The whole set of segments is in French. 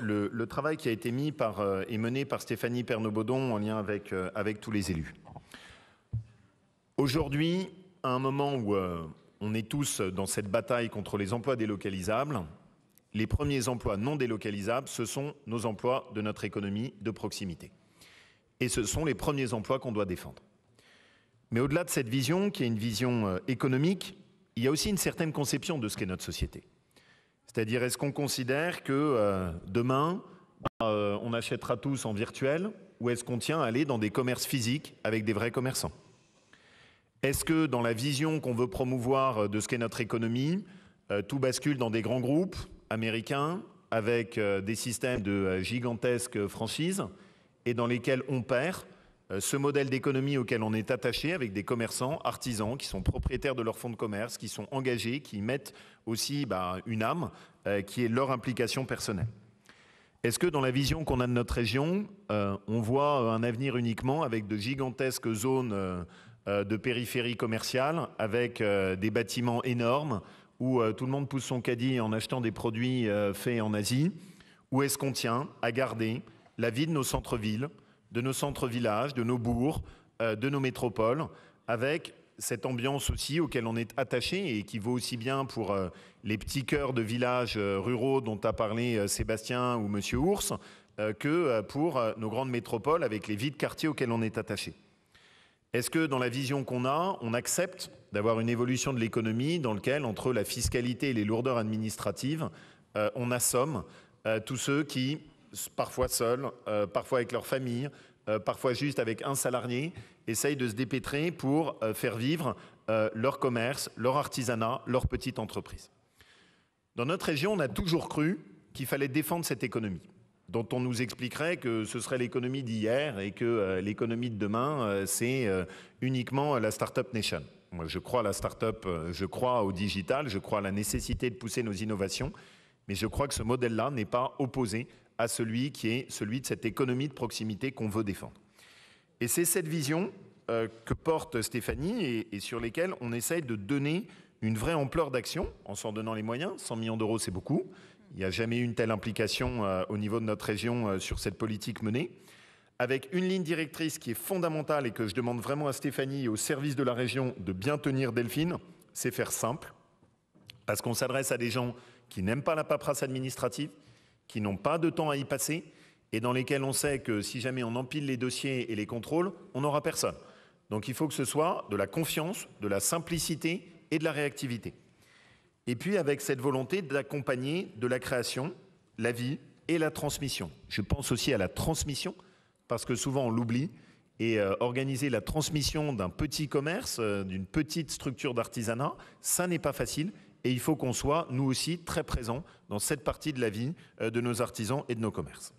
Le travail qui a été mis et mené par Stéphanie Pernot-Baudon en lien avec tous les élus. Aujourd'hui, à un moment où on est tous dans cette bataille contre les emplois délocalisables, les premiers emplois non délocalisables, ce sont nos emplois de notre économie de proximité. Et ce sont les premiers emplois qu'on doit défendre. Mais au-delà de cette vision, qui est une vision économique, il y a aussi une certaine conception de ce qu'est notre société. C'est-à-dire, est-ce qu'on considère que demain, on achètera tous en virtuel, ou est-ce qu'on tient à aller dans des commerces physiques avec des vrais commerçants? Est-ce que dans la vision qu'on veut promouvoir de ce qu'est notre économie, tout bascule dans des grands groupes américains avec des systèmes de gigantesques franchises et dans lesquels on perd ce modèle d'économie auquel on est attaché avec des commerçants, artisans qui sont propriétaires de leur fonds de commerce, qui sont engagés, qui mettent aussi une âme qui est leur implication personnelle. Est-ce que dans la vision qu'on a de notre région, on voit un avenir uniquement avec de gigantesques zones de périphérie commerciale, avec des bâtiments énormes où tout le monde pousse son caddie en achetant des produits faits en Asie? Ou est-ce qu'on tient à garder la vie de nos centres-villes, de nos centres-villages, de nos bourgs, de nos métropoles, avec cette ambiance aussi auquel on est attaché et qui vaut aussi bien pour les petits cœurs de villages ruraux dont a parlé Sébastien ou Monsieur Ours, que pour nos grandes métropoles avec les vies de quartier auxquelles on est attaché. Est-ce que dans la vision qu'on a, on accepte d'avoir une évolution de l'économie dans laquelle, entre la fiscalité et les lourdeurs administratives, on assomme tous ceux qui, parfois seuls, parfois avec leur famille, parfois juste avec un salarié, essayent de se dépêtrer pour faire vivre leur commerce, leur artisanat, leur petite entreprise. Dans notre région, on a toujours cru qu'il fallait défendre cette économie, dont on nous expliquerait que ce serait l'économie d'hier et que l'économie de demain, c'est uniquement la Startup Nation. Moi, je crois à la start-up, je crois au digital, je crois à la nécessité de pousser nos innovations, mais je crois que ce modèle-là n'est pas opposé à celui qui est celui de cette économie de proximité qu'on veut défendre. Et c'est cette vision que porte Stéphanie et sur lesquelles on essaye de donner une vraie ampleur d'action en s'en donnant les moyens. 100 millions d'euros, c'est beaucoup. Il n'y a jamais eu une telle implication au niveau de notre région sur cette politique menée, avec une ligne directrice qui est fondamentale et que je demande vraiment à Stéphanie et au service de la région de bien tenir, Delphine, c'est faire simple, parce qu'on s'adresse à des gens qui n'aiment pas la paperasse administrative, qui n'ont pas de temps à y passer et dans lesquels on sait que si jamais on empile les dossiers et les contrôles, on n'aura personne. Donc il faut que ce soit de la confiance, de la simplicité et de la réactivité. Et puis avec cette volonté d'accompagner de la création, la vie et la transmission. Je pense aussi à la transmission, parce que souvent on l'oublie, et organiser la transmission d'un petit commerce, d'une petite structure d'artisanat, ça n'est pas facile. Et il faut qu'on soit, nous aussi, très présents dans cette partie de la vie de nos artisans et de nos commerces.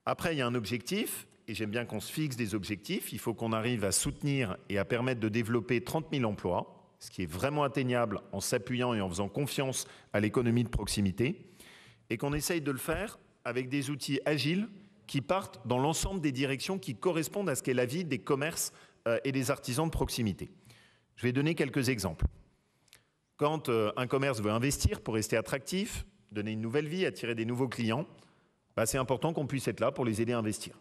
Après, il y a un objectif, et j'aime bien qu'on se fixe des objectifs. Il faut qu'on arrive à soutenir et à permettre de développer 30 000 emplois, ce qui est vraiment atteignable en s'appuyant et en faisant confiance à l'économie de proximité, et qu'on essaye de le faire avec des outils agiles qui partent dans l'ensemble des directions qui correspondent à ce qu'est la vie des commerces et des artisans de proximité. Je vais donner quelques exemples. Quand un commerce veut investir pour rester attractif, donner une nouvelle vie, attirer des nouveaux clients, c'est important qu'on puisse être là pour les aider à investir.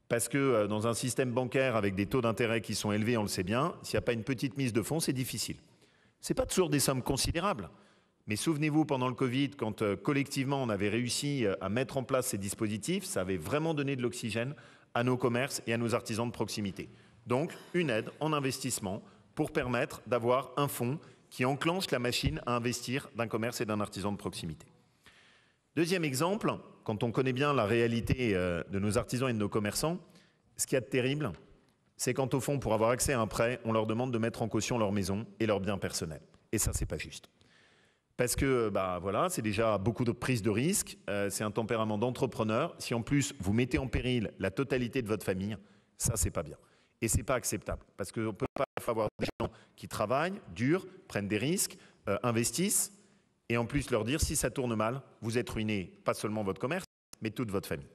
Parce que dans un système bancaire avec des taux d'intérêt qui sont élevés, on le sait bien, s'il n'y a pas une petite mise de fonds, c'est difficile. Ce n'est pas toujours des sommes considérables. Mais souvenez-vous, pendant le Covid, quand collectivement on avait réussi à mettre en place ces dispositifs, ça avait vraiment donné de l'oxygène à nos commerces et à nos artisans de proximité. Donc, une aide en investissement pour permettre d'avoir un fonds qui enclenche la machine à investir d'un commerce et d'un artisan de proximité. Deuxième exemple, quand on connaît bien la réalité de nos artisans et de nos commerçants, ce qu'il y a de terrible, c'est quand au fond, pour avoir accès à un prêt, on leur demande de mettre en caution leur maison et leurs biens personnels. Et ça, c'est pas juste. Parce que, voilà, c'est déjà beaucoup de prise de risque, c'est un tempérament d'entrepreneur. Si en plus, vous mettez en péril la totalité de votre famille, ça, c'est pas bien. Et c'est pas acceptable. Parce qu'on peut pas avoir des gens qui travaillent, dur, prennent des risques, investissent, et en plus leur dire si ça tourne mal, vous êtes ruiné, pas seulement votre commerce, mais toute votre famille.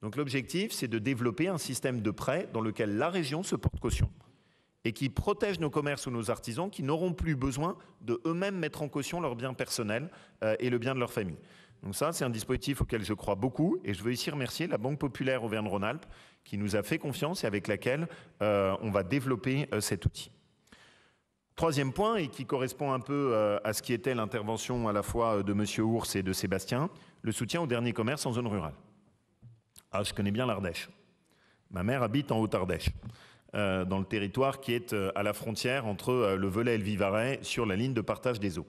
Donc l'objectif, c'est de développer un système de prêt dans lequel la région se porte caution et qui protège nos commerces ou nos artisans qui n'auront plus besoin de eux-mêmes mettre en caution leurs biens personnels et le bien de leur famille. Donc ça, c'est un dispositif auquel je crois beaucoup et je veux ici remercier la Banque Populaire Auvergne-Rhône-Alpes qui nous a fait confiance et avec laquelle on va développer cet outil. Troisième point, et qui correspond un peu à ce qui était l'intervention à la fois de M. Ours et de Sébastien, le soutien au dernier commerce en zone rurale. Ah, je connais bien l'Ardèche. Ma mère habite en Haute-Ardèche, dans le territoire qui est à la frontière entre le Velay et le Vivarais, sur la ligne de partage des eaux.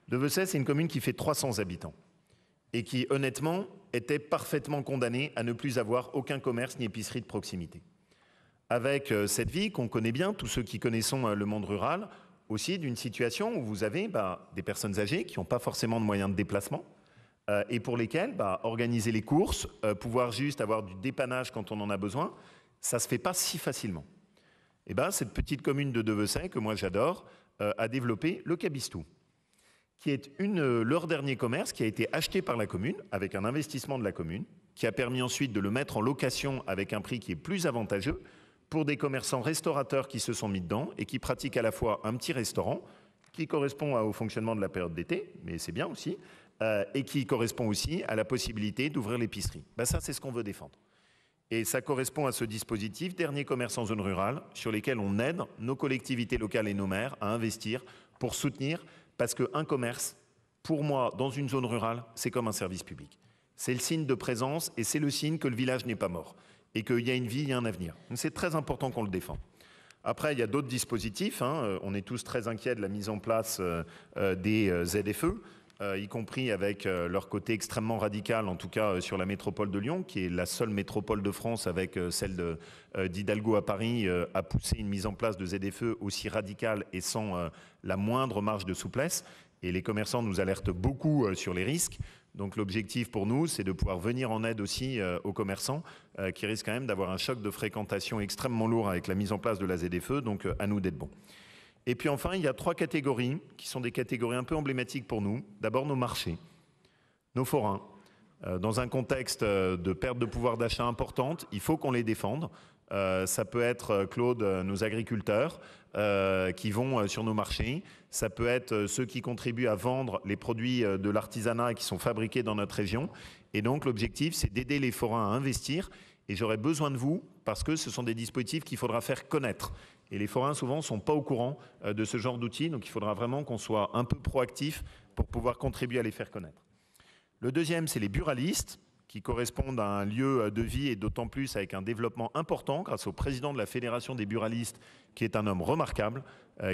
Devecey, c'est une commune qui fait 300 habitants et qui, honnêtement, était parfaitement condamnée à ne plus avoir aucun commerce ni épicerie de proximité. Avec cette vie qu'on connaît bien, tous ceux qui connaissons le monde rural, aussi d'une situation où vous avez des personnes âgées qui n'ont pas forcément de moyens de déplacement et pour lesquelles organiser les courses, pouvoir juste avoir du dépannage quand on en a besoin, ça ne se fait pas si facilement. Et cette petite commune de Devecey, que moi j'adore, a développé le Cabistou, qui est leur dernier commerce qui a été acheté par la commune avec un investissement de la commune, qui a permis ensuite de le mettre en location avec un prix qui est plus avantageux pour des commerçants restaurateurs qui se sont mis dedans et qui pratiquent à la fois un petit restaurant qui correspond au fonctionnement de la période d'été, mais c'est bien aussi, et qui correspond aussi à la possibilité d'ouvrir l'épicerie. Ça, c'est ce qu'on veut défendre. Et ça correspond à ce dispositif, dernier commerce en zone rurale, sur lesquels on aide nos collectivités locales et nos maires à investir pour soutenir, parce qu'un commerce, pour moi, dans une zone rurale, c'est comme un service public. C'est le signe de présence et c'est le signe que le village n'est pas mort et qu'il y a une vie, il y a un avenir. Donc c'est très important qu'on le défende. Après, il y a d'autres dispositifs. On est tous très inquiets de la mise en place des ZFE, y compris avec leur côté extrêmement radical, en tout cas sur la métropole de Lyon, qui est la seule métropole de France avec celle d'Hidalgo à Paris, à pousser une mise en place de ZFE aussi radicale et sans la moindre marge de souplesse. Et les commerçants nous alertent beaucoup sur les risques. Donc l'objectif pour nous, c'est de pouvoir venir en aide aussi aux commerçants qui risquent quand même d'avoir un choc de fréquentation extrêmement lourd avec la mise en place de la ZFE, donc à nous d'être bons. Et puis enfin, il y a 3 catégories qui sont des catégories un peu emblématiques pour nous. D'abord nos marchés, nos forains. Dans un contexte de perte de pouvoir d'achat importante, il faut qu'on les défende. Ça peut être, Claude, nos agriculteurs qui vont sur nos marchés. Ça peut être ceux qui contribuent à vendre les produits de l'artisanat qui sont fabriqués dans notre région. Et donc l'objectif, c'est d'aider les forains à investir. Et j'aurai besoin de vous parce que ce sont des dispositifs qu'il faudra faire connaître. Et les forains, souvent, ne sont pas au courant de ce genre d'outils. Donc il faudra vraiment qu'on soit un peu proactif pour pouvoir contribuer à les faire connaître. Le deuxième, c'est les buralistes, qui correspondent à un lieu de vie et d'autant plus avec un développement important grâce au président de la Fédération des buralistes, qui est un homme remarquable,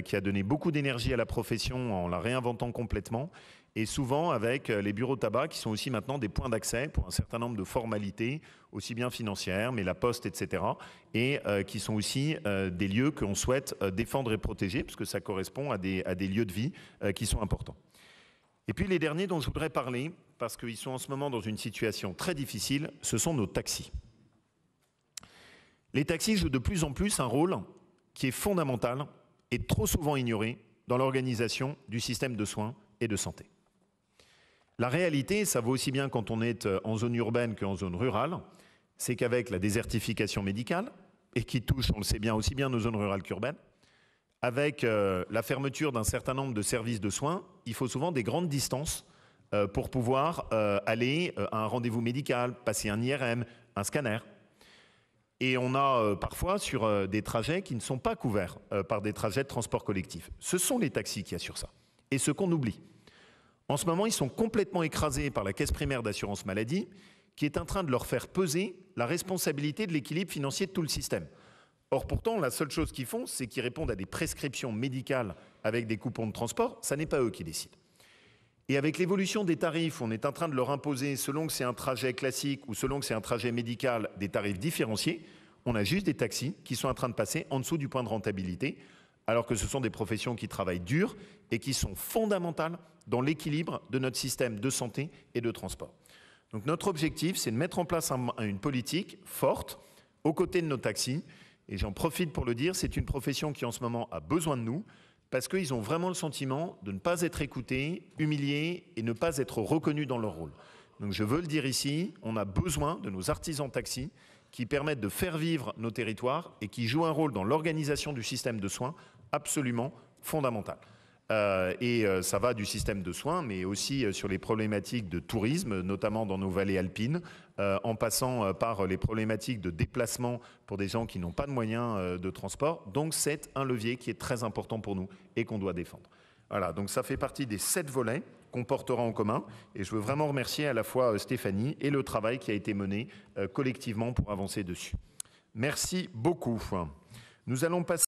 qui a donné beaucoup d'énergie à la profession en la réinventant complètement, et souvent avec les bureaux de tabac qui sont aussi maintenant des points d'accès pour un certain nombre de formalités, aussi bien financières, mais la poste, etc., et qui sont aussi des lieux qu'on souhaite défendre et protéger, parce que ça correspond à des lieux de vie qui sont importants. Et puis les derniers dont je voudrais parler, parce qu'ils sont en ce moment dans une situation très difficile, ce sont nos taxis. Les taxis jouent de plus en plus un rôle qui est fondamental et trop souvent ignoré dans l'organisation du système de soins et de santé. La réalité, ça vaut aussi bien quand on est en zone urbaine qu'en zone rurale, c'est qu'avec la désertification médicale, et qui touche, on le sait bien, aussi bien nos zones rurales qu'urbaines, avec la fermeture d'un certain nombre de services de soins, il faut souvent des grandes distances pour pouvoir aller à un rendez-vous médical, passer un IRM, un scanner. Et on a parfois sur des trajets qui ne sont pas couverts par des trajets de transport collectif. Ce sont les taxis qui assurent ça. Et ce qu'on oublie. En ce moment, ils sont complètement écrasés par la caisse primaire d'assurance maladie qui est en train de leur faire peser la responsabilité de l'équilibre financier de tout le système. Or, pourtant, la seule chose qu'ils font, c'est qu'ils répondent à des prescriptions médicales avec des coupons de transport. Ça n'est pas eux qui décident. Et avec l'évolution des tarifs, on est en train de leur imposer, selon que c'est un trajet classique ou selon que c'est un trajet médical, des tarifs différenciés. On a juste des taxis qui sont en train de passer en dessous du point de rentabilité, alors que ce sont des professions qui travaillent dur et qui sont fondamentales dans l'équilibre de notre système de santé et de transport. Donc notre objectif, c'est de mettre en place une politique forte aux côtés de nos taxis. Et j'en profite pour le dire, c'est une profession qui en ce moment a besoin de nous parce qu'ils ont vraiment le sentiment de ne pas être écoutés, humiliés et ne pas être reconnus dans leur rôle. Donc je veux le dire ici, on a besoin de nos artisans taxis qui permettent de faire vivre nos territoires et qui jouent un rôle dans l'organisation du système de soins absolument fondamental. Ça va du système de soins, mais aussi sur les problématiques de tourisme, notamment dans nos vallées alpines, en passant par les problématiques de déplacement pour des gens qui n'ont pas de moyens de transport. Donc c'est un levier qui est très important pour nous et qu'on doit défendre. Voilà, donc ça fait partie des 7 volets qu'on portera en commun. Et je veux vraiment remercier à la fois Stéphanie et le travail qui a été mené collectivement pour avancer dessus. Merci beaucoup. Nous allons passer